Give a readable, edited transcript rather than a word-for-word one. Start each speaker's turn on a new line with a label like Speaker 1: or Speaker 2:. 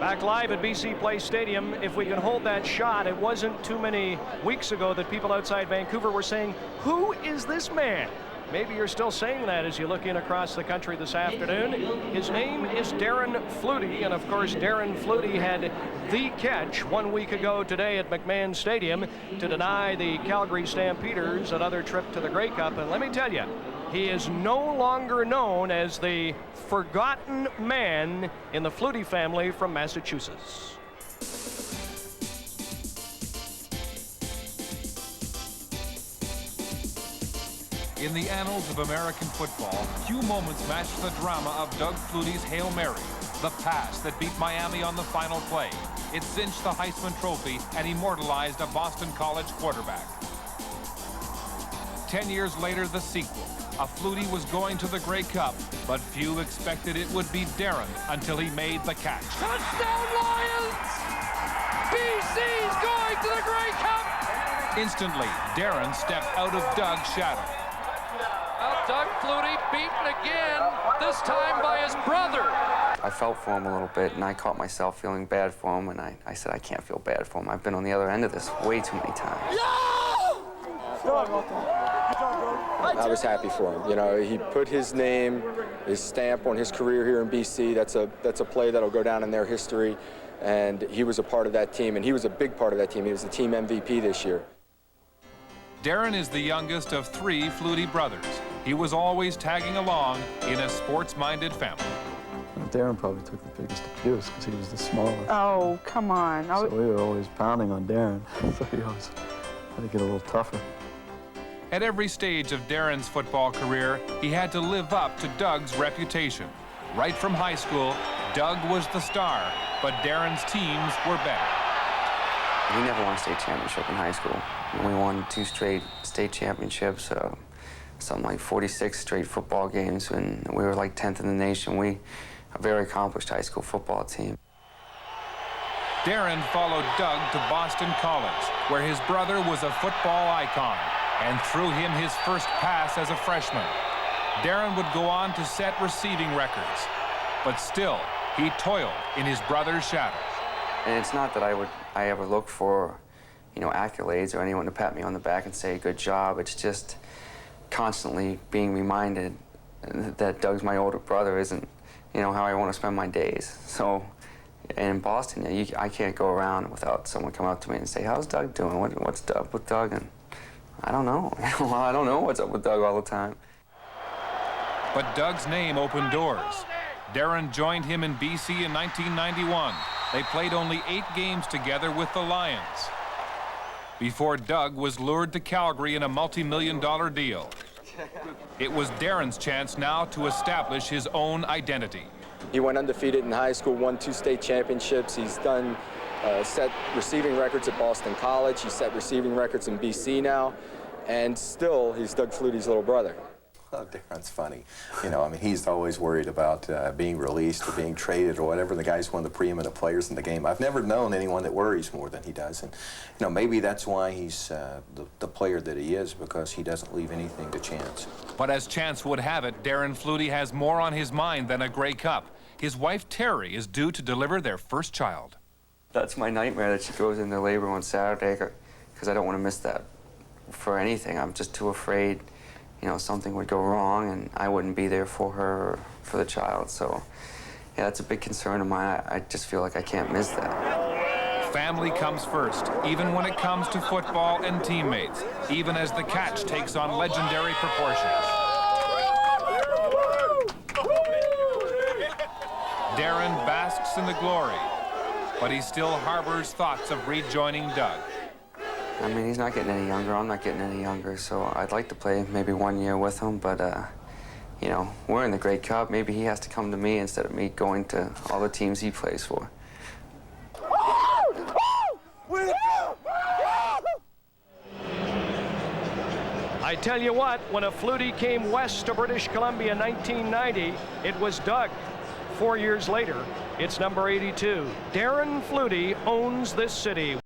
Speaker 1: Back live at BC Place Stadium. If we can hold that shot, it wasn't too many weeks ago that people outside Vancouver were saying, "Who is this man?" Maybe you're still saying that as you look in across the country this afternoon. His name is Darren Flutie, and of course Darren Flutie had the catch 1 week ago today at McMahon Stadium to deny the Calgary Stampeders another trip to the Grey Cup. And let me tell you, he is no longer known as the forgotten man in the Flutie family from Massachusetts.
Speaker 2: In the annals of American football, few moments match the drama of Doug Flutie's Hail Mary, the pass that beat Miami on the final play. It cinched the Heisman Trophy and immortalized a Boston College quarterback. 10 years later, the sequel. A Flutie was going to the Grey Cup, but few expected it would be Darren until he made the catch.
Speaker 3: Touchdown Lions! BC's going to the Grey Cup!
Speaker 2: Instantly, Darren stepped out of Doug's shadow.
Speaker 3: Well, Doug Flutie beaten again, this time by his brother.
Speaker 4: I felt for him a little bit, and I caught myself feeling bad for him, and I said, I can't feel bad for him. I've been on the other end of this way too many times.
Speaker 5: I was happy for him. You know, he put his name, his stamp on his career here in BC. That's a play that'll go down in their history, and he was a part of that team, and he was a big part of that team. He was the team MVP this year.
Speaker 2: Darren is the youngest of 3 Flutie brothers. He was always tagging along in a sports-minded family.
Speaker 6: Darren probably took the biggest abuse because he was the smallest.
Speaker 7: Oh, come on.
Speaker 6: So we were always pounding on Darren, so he always had to get a little tougher.
Speaker 2: At every stage of Darren's football career, he had to live up to Doug's reputation. Right from high school, Doug was the star, but Darren's teams were better.
Speaker 4: We never won a state championship in high school. We won 2 straight state championships, something like 46 straight football games, and we were like 10th in the nation. We a very accomplished high school football team.
Speaker 2: Darren followed Doug to Boston College, where his brother was a football icon, and threw him his first pass as a freshman. Darren would go on to set receiving records, but still, he toiled in his brother's shadow.
Speaker 4: And it's not that I ever look for, you know, accolades or anyone to pat me on the back and say, good job. It's just constantly being reminded that Doug's my older brother isn't, you know, how I want to spend my days. So in Boston, I can't go around without someone come up to me and say, how's Doug doing? What's up with Doug? And I don't know. I don't know what's up with Doug all the time.
Speaker 2: But Doug's name opened doors. Darren joined him in BC in 1991. They played only 8 games together with the Lions before Doug was lured to Calgary in a multi-million-dollar deal. It was Darren's chance now to establish his own identity.
Speaker 5: He went undefeated in high school, won 2 state championships. He's done set receiving records at Boston College. He's set receiving records in BC now, and still he's Doug Flutie's little brother.
Speaker 8: Oh, Darren's funny. You know, I mean, he's always worried about being released or being traded or whatever. The guy's one of the preeminent players in the game. I've never known anyone that worries more than he does. And, you know, maybe that's why he's the player that he is, because he doesn't leave anything to chance.
Speaker 2: But as chance would have it, Darren Flutie has more on his mind than a Grey Cup. His wife, Terry, is due to deliver their first child.
Speaker 4: That's my nightmare, that she goes into labor on Saturday, because I don't want to miss that for anything. I'm just too afraid, you know, something would go wrong and I wouldn't be there for her or for the child. So, yeah, that's a big concern of mine. I just feel like I can't miss that.
Speaker 2: Family comes first, even when it comes to football and teammates, even as the catch takes on legendary proportions. Darren basks in the glory, but he still harbors thoughts of rejoining Doug.
Speaker 4: I mean, he's not getting any younger. I'm not getting any younger, so I'd like to play maybe 1 year with him, but, you know, we're in the Grey Cup. Maybe he has to come to me instead of me going to all the teams he plays for.
Speaker 1: I tell you what, when a Flutie came west to British Columbia in 1990, it was Doug. 4 years later, it's number 82. Darren Flutie owns this city.